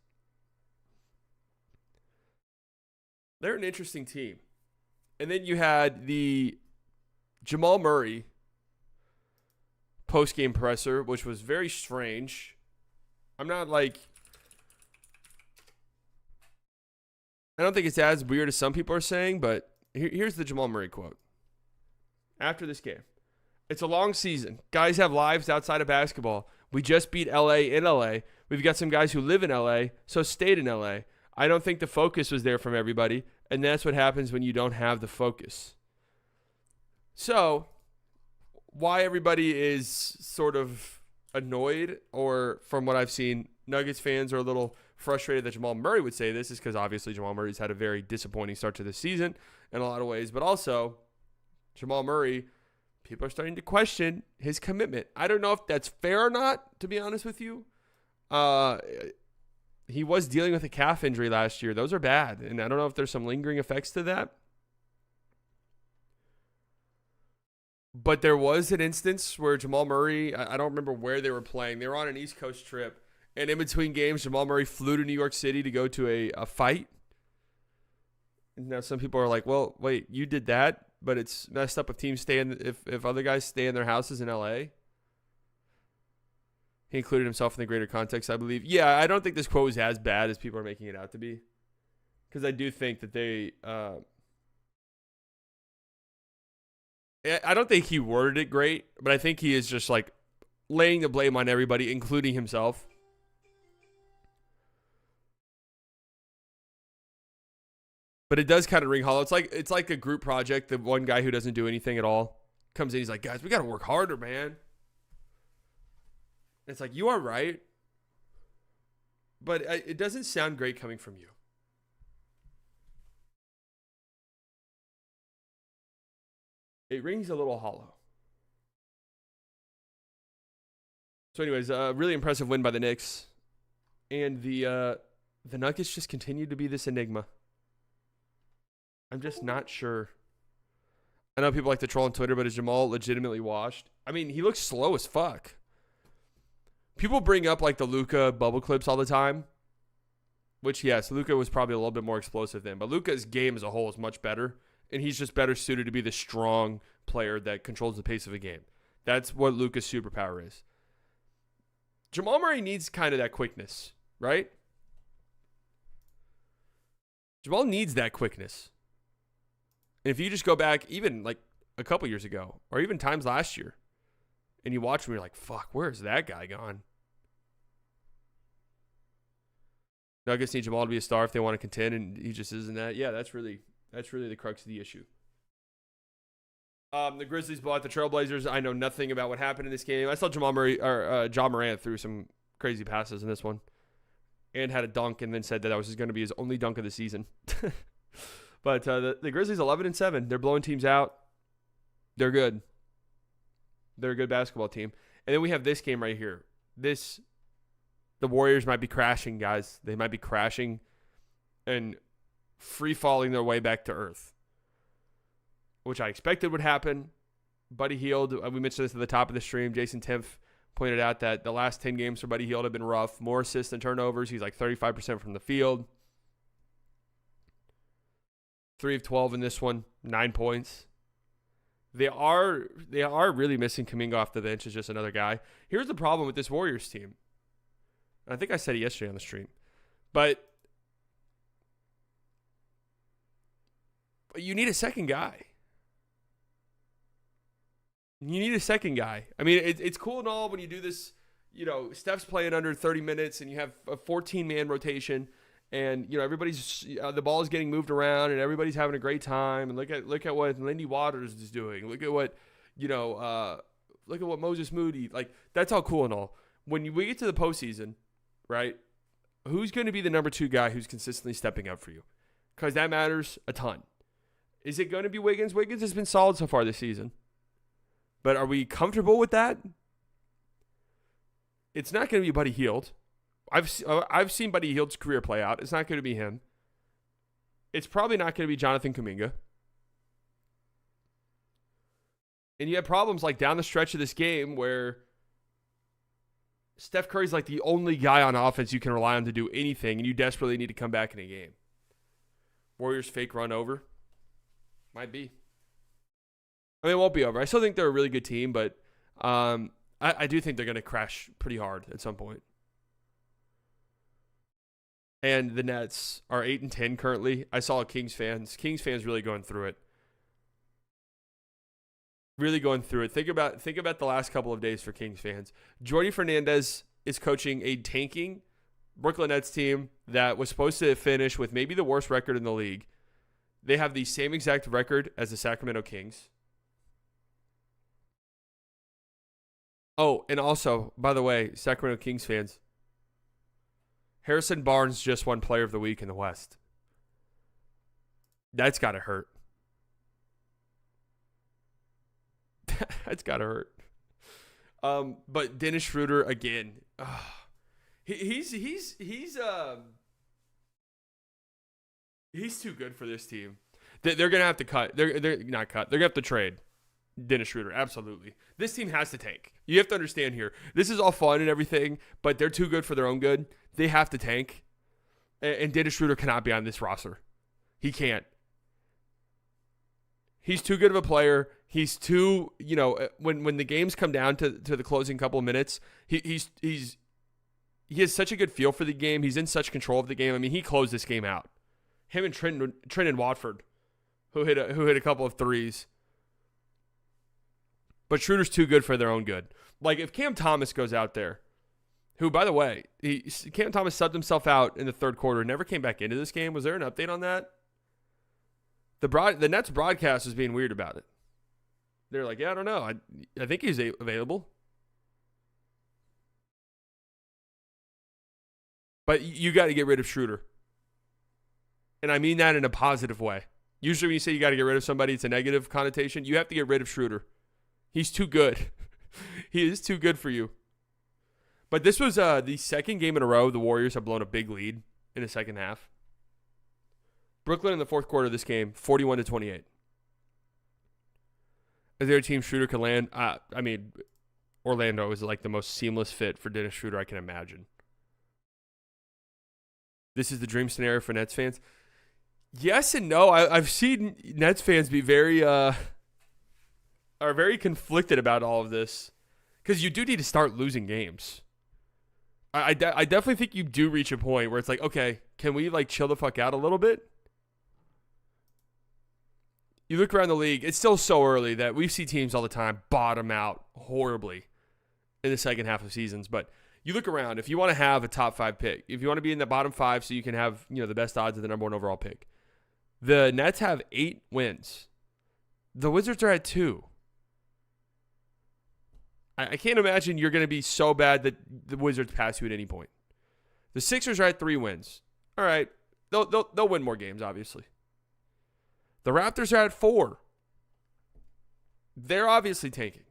They're an interesting team. And then you had the Jamal Murray post-game presser, which was very strange. I'm not like... I don't think it's as weird as some people are saying, but here's the Jamal Murray quote. After this game. It's a long season. Guys have lives outside of basketball. We just beat LA in LA. We've got some guys who live in LA, so stayed in LA. I don't think the focus was there from everybody, and that's what happens when you don't have the focus. So, why everybody is sort of annoyed, or from what I've seen, Nuggets fans are a little frustrated that Jamal Murray would say this is because obviously Jamal Murray's had a very disappointing start to the season in a lot of ways, but also Jamal Murray, people are starting to question his commitment. I don't know if that's fair or not, to be honest with you. He was dealing with a calf injury last year. Those are bad, and I don't know if there's some lingering effects to that. But there was an instance where Jamal Murray, I don't remember where they were playing. They were on an East Coast trip, and in between games, Jamal Murray flew to New York City to go to a fight. And now some people are like, well, wait, you did that, but it's messed up if teams stay in, if other guys stay in their houses in LA. He included himself in the greater context, I believe. Yeah, I don't think this quote was as bad as people are making it out to be. Because I do think that they... I don't think he worded it great, but I think he is just like laying the blame on everybody, including himself. But it does kind of ring hollow. It's like a group project. The one guy who doesn't do anything at all comes in. He's like, guys, we got to work harder, man. It's like, you are right. But it doesn't sound great coming from you. It rings a little hollow. So anyways, really impressive win by the Knicks. And the Nuggets just continue to be this enigma. I'm just not sure. I know people like to troll on Twitter, but is Jamal legitimately washed? I mean, he looks slow as fuck. People bring up like the Luka bubble clips all the time. Which, yes, Luka was probably a little bit more explosive then. But Luka's game as a whole is much better. And he's just better suited to be the strong player that controls the pace of a game. That's what Luka's superpower is. Jamal Murray needs kind of that quickness, right? Jamal needs that quickness. And if you just go back even like a couple years ago or even times last year and you watch him, you're like, fuck, where's that guy gone? Nuggets need Jamal to be a star if they want to contend, and he just isn't that. Yeah, that's really the crux of the issue. The Grizzlies blow out the Trailblazers. I know nothing about what happened in this game. I saw Jamal Murray or Ja Morant threw some crazy passes in this one, and had a dunk, and then said that was going to be his only dunk of the season. But the Grizzlies 11-7. They're blowing teams out. They're good. They're a good basketball team. And then we have this game right here. The Warriors might be crashing, guys. They might be crashing and free falling their way back to earth, which I expected would happen. Buddy Hield, we mentioned this at the top of the stream. Jason Timpf pointed out that the last 10 games for Buddy Hield have been rough. More assists than turnovers. He's like 35% from the field. 3 of 12 in this one, 9 points. They are really missing Kuminga off the bench as just another guy. Here's the problem with this Warriors team. I think I said it yesterday on the stream. But you need a second guy. You need a second guy. I mean, it's cool and all when you do this, Steph's playing under 30 minutes and you have a 14-man rotation and, everybody's the ball is getting moved around and everybody's having a great time. And look at what Lindy Waters is doing. Look at what, look at what Moses Moody, like, that's all cool and all. When we get to the postseason, right, who's going to be the number 2 guy who's consistently stepping up for you? Because that matters a ton. Is it going to be Wiggins? Wiggins has been solid so far this season. But are we comfortable with that? It's not going to be Buddy Hield. I've seen Buddy Hield's career play out. It's not going to be him. It's probably not going to be Jonathan Kuminga. And you have problems like down the stretch of this game where Steph Curry's like the only guy on offense you can rely on to do anything, and you desperately need to come back in a game. Warriors fake run over. Might be. I mean, it won't be over. I still think they're a really good team, but I do think they're going to crash pretty hard at some point. And the Nets are 8-10 currently. I saw Kings fans really going through it. Really going through it. Think about the last couple of days for Kings fans. Jordy Fernandez is coaching a tanking Brooklyn Nets team that was supposed to finish with maybe the worst record in the league. They have the same exact record as the Sacramento Kings. Oh, and also, by the way, Sacramento Kings fans, Harrison Barnes just won Player of the Week in the West. That's got to hurt. That's got to hurt. But Dennis Schroeder again. He's too good for this team. They're gonna have to cut. They're not cut. They're gonna have to trade Dennis Schroeder. Absolutely. This team has to tank. You have to understand here. This is all fun and everything, but they're too good for their own good. They have to tank. And Dennis Schroeder cannot be on this roster. He can't. He's too good of a player. He's too, when the games come down to the closing couple of minutes, he has such a good feel for the game. He's in such control of the game. I mean, he closed this game out. Him and Trenton Watford, who hit a couple of threes. But Schroeder's too good for their own good. Like if Cam Thomas goes out there, who by the way, Cam Thomas subbed himself out in the third quarter, never came back into this game. Was there an update on that? The Nets broadcast was being weird about it. They're like, yeah, I don't know. I think he's available. But you got to get rid of Schroeder. And I mean that in a positive way. Usually when you say you got to get rid of somebody, it's a negative connotation. You have to get rid of Schroeder. He's too good. He is too good for you. But this was the second game in a row the Warriors have blown a big lead in the second half. Brooklyn in the fourth quarter of this game, 41-28. Is there a team Schroeder could land? I mean, Orlando is like the most seamless fit for Dennis Schroeder I can imagine. This is the dream scenario for Nets fans. Yes and no. I've seen Nets fans be are very conflicted about all of this because you do need to start losing games. I definitely think you do reach a point where it's like, okay, can we like chill the fuck out a little bit? You look around the league, it's still so early that we see teams all the time bottom out horribly in the second half of seasons. But you look around, if you want to have a top 5 pick, if you want to be in the bottom 5 so you can have, the best odds of the number 1 overall pick, the Nets have 8 wins. The Wizards are at 2. I can't imagine you're going to be so bad that the Wizards pass you at any point. The Sixers are at 3 wins. All right. They'll win more games, obviously. The Raptors are at 4. They're obviously tanking.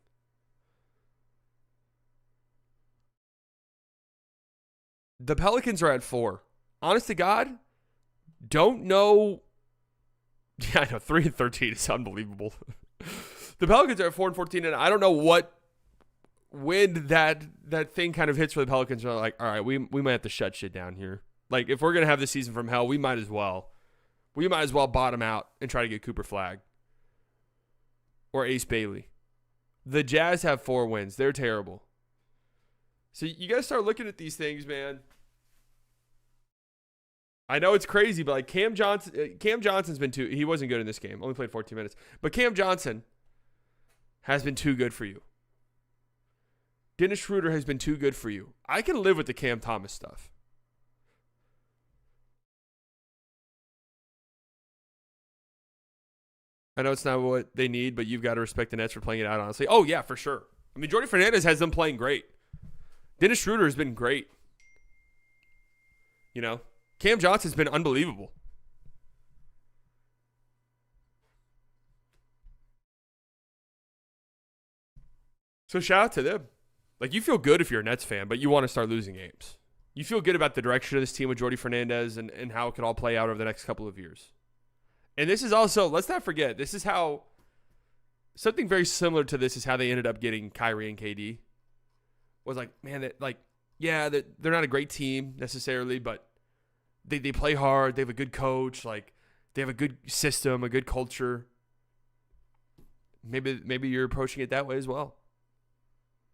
The Pelicans are at 4. Honest to God, don't know. Yeah, I know. 3-13 is unbelievable. The Pelicans are at 4-14, and I don't know when that thing kind of hits for the Pelicans. They're like, all right, we might have to shut shit down here. Like, if we're going to have this season from hell, we might as well. We might as well bottom out and try to get Cooper Flagg or Ace Bailey. The Jazz have 4 wins. They're terrible. So you got to start looking at these things, man. I know it's crazy, but like Cam Johnson's been he wasn't good in this game. Only played 14 minutes. But Cam Johnson has been too good for you. Dennis Schroeder has been too good for you. I can live with the Cam Thomas stuff. I know it's not what they need, but you've got to respect the Nets for playing it out, honestly. Oh, yeah, for sure. I mean, Jordi Fernandez has them playing great. Dennis Schroeder has been great. You know, Cam Johnson's been unbelievable. So shout out to them. Like, you feel good if you're a Nets fan, but you want to start losing games. You feel good about the direction of this team with Jordi Fernandez and how it could all play out over the next couple of years. And this is also, let's not forget, this is how, something very similar to this is how they ended up getting Kyrie and KD. Was like, man, they're not a great team necessarily, but they play hard. They have a good coach. Like, they have a good system, a good culture. Maybe you're approaching it that way as well.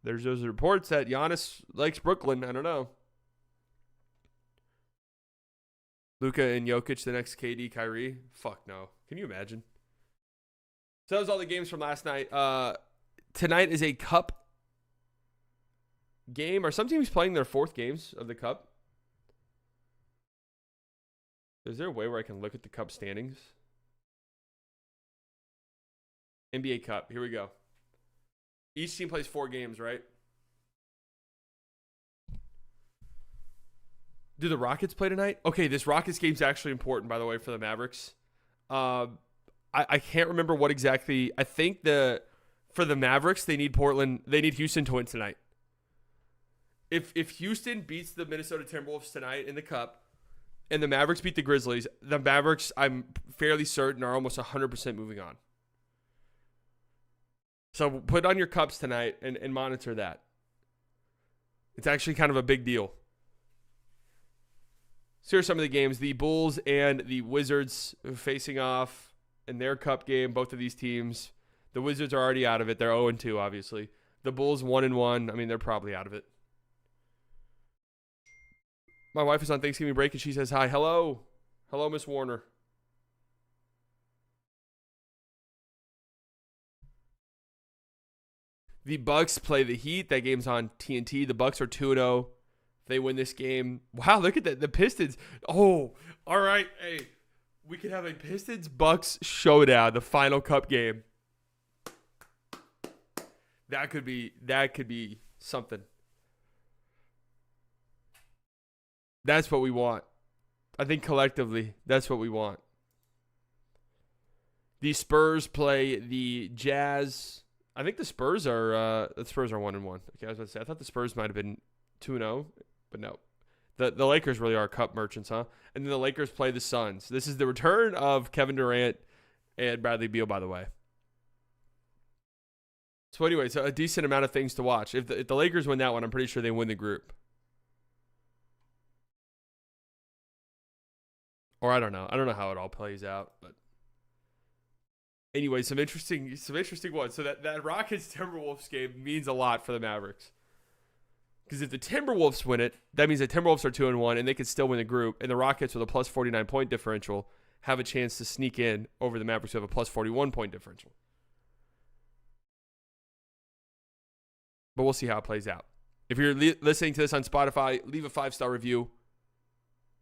There's those reports that Giannis likes Brooklyn. I don't know. Luka and Jokic, the next KD, Kyrie. Fuck no. Can you imagine? So that was all the games from last night. Tonight is a cup game. Are some teams playing their fourth games of the cup? Is there a way where I can look at the cup standings? NBA Cup. Here we go. Each team plays 4 games, right? Do the Rockets play tonight? Okay, this Rockets game's actually important, by the way, for the Mavericks. I can't remember what exactly. I think for the Mavericks, they need Houston to win tonight. If Houston beats the Minnesota Timberwolves tonight in the Cup, and the Mavericks beat the Grizzlies, the Mavericks, I'm fairly certain, are almost 100% moving on. So put on your cups tonight and monitor that. It's actually kind of a big deal. So here's some of the games. The Bulls and the Wizards facing off in their cup game. Both of these teams. The Wizards are already out of it. They're 0-2, obviously. The Bulls 1-1. I mean, they're probably out of it. My wife is on Thanksgiving break and she says hi. Hello. Hello, Miss Warner. The Bucks play the Heat. That game's on TNT. The Bucks are 2-0. They win this game. Wow, look at that. The Pistons. Oh, all right. Hey, we could have a Pistons-Bucks showdown, the final cup game. That could be something. That's what we want. I think collectively, that's what we want. The Spurs play the Jazz. I think the Spurs are 1-1. Okay, I was about to say, I thought the Spurs might have been 2-0, but no. The Lakers really are cup merchants, huh? And then the Lakers play the Suns. This is the return of Kevin Durant and Bradley Beal, by the way. So anyway, so a decent amount of things to watch. If the Lakers win that one, I'm pretty sure they win the group. Or I don't know. I don't know how it all plays out, but anyway, some interesting ones. So that Rockets Timberwolves game means a lot for the Mavericks. Because if the Timberwolves win it, that means the Timberwolves are 2-1 and they could still win the group. And the Rockets with a plus 49 point differential have a chance to sneak in over the Mavericks who have a plus 41 point differential. But we'll see how it plays out. If you're listening to this on Spotify, leave a 5-star review.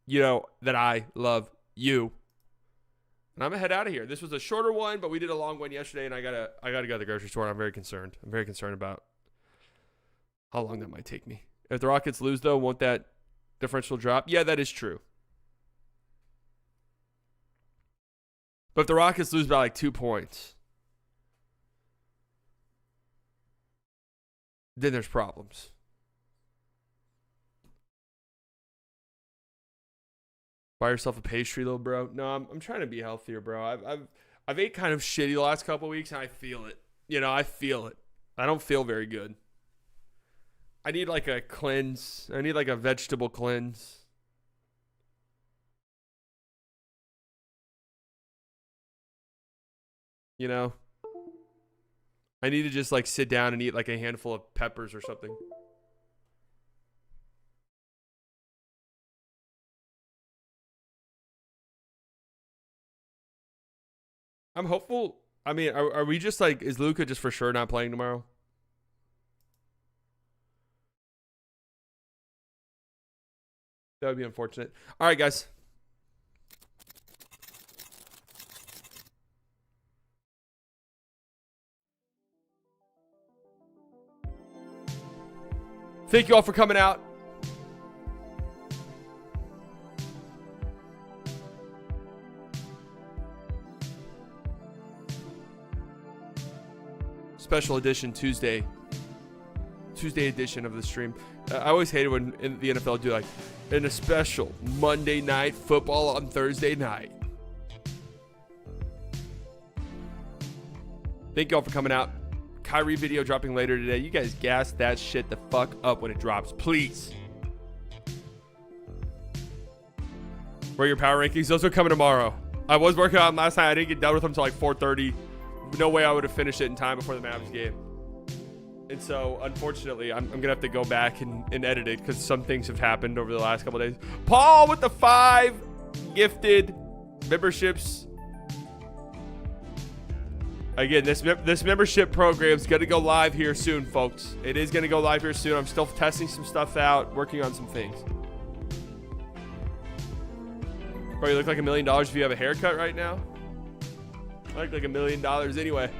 You know that I love you. And I'm going to head out of here. This was a shorter one, but we did a long one yesterday, and I gotta go to the grocery store. I'm very concerned. I'm very concerned about how long that might take me. If the Rockets lose, though, won't that differential drop? Yeah, that is true. But if the Rockets lose by like 2 points, then there's problems. Buy yourself a pastry, little bro. No, I'm trying to be healthier, bro. I've ate kind of shitty the last couple of weeks, and I feel it. You know, I feel it. I don't feel very good. I need like a cleanse. I need like a vegetable cleanse. You know? I need to just like sit down and eat like a handful of peppers or something. I'm hopeful I mean, are we just like, is Luka just for sure not playing tomorrow? That would be unfortunate. All right, guys. Thank you all for coming out. Special edition Tuesday edition of the stream. I always hated when in the NFL do like in a special Monday night football on Thursday night. Thank you all for coming out. Kyrie video dropping later today. You guys gas that shit the fuck up when it drops, please. Where are your power rankings? Those are coming tomorrow. I was working on them last night. I didn't get done with them until like 4:30. No way I would have finished it in time before the Mavs game. And so, unfortunately, I'm going to have to go back and edit it because some things have happened over the last couple days. Paul with the 5 gifted memberships. Again, this membership program is going to go live here soon, folks. It is going to go live here soon. I'm still testing some stuff out, working on some things. Bro, you look like $1 million if you have a haircut right now. I look like $1 million anyway.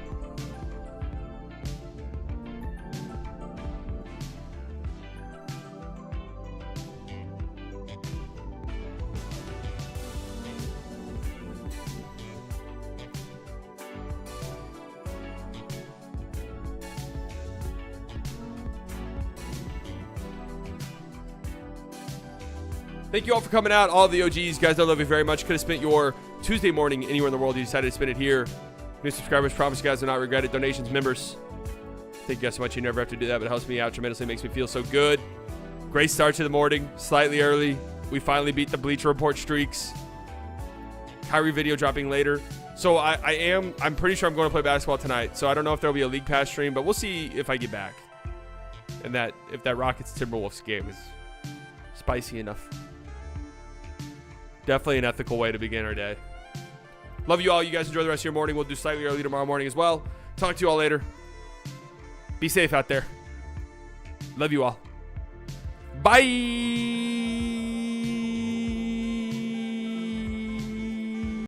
Thank you all for coming out. All the OGs, guys, I love you very much. Could have spent your Tuesday morning anywhere in the world. You decided to spend it here. New subscribers, promise you guys will not regret it. Donations, members. Thank you guys so much. You never have to do that, but it helps me out tremendously. Makes me feel so good. Great start to the morning. Slightly early. We finally beat the Bleacher Report streaks. Kyrie video dropping later. So I'm pretty sure I'm going to play basketball tonight. So I don't know if there'll be a League Pass stream, but we'll see if I get back. And if that Rockets Timberwolves game is spicy enough. Definitely an ethical way to begin our day. Love you all. You guys enjoy the rest of your morning. We'll do slightly early tomorrow morning as well. Talk to you all later. Be safe out there. Love you all. Bye.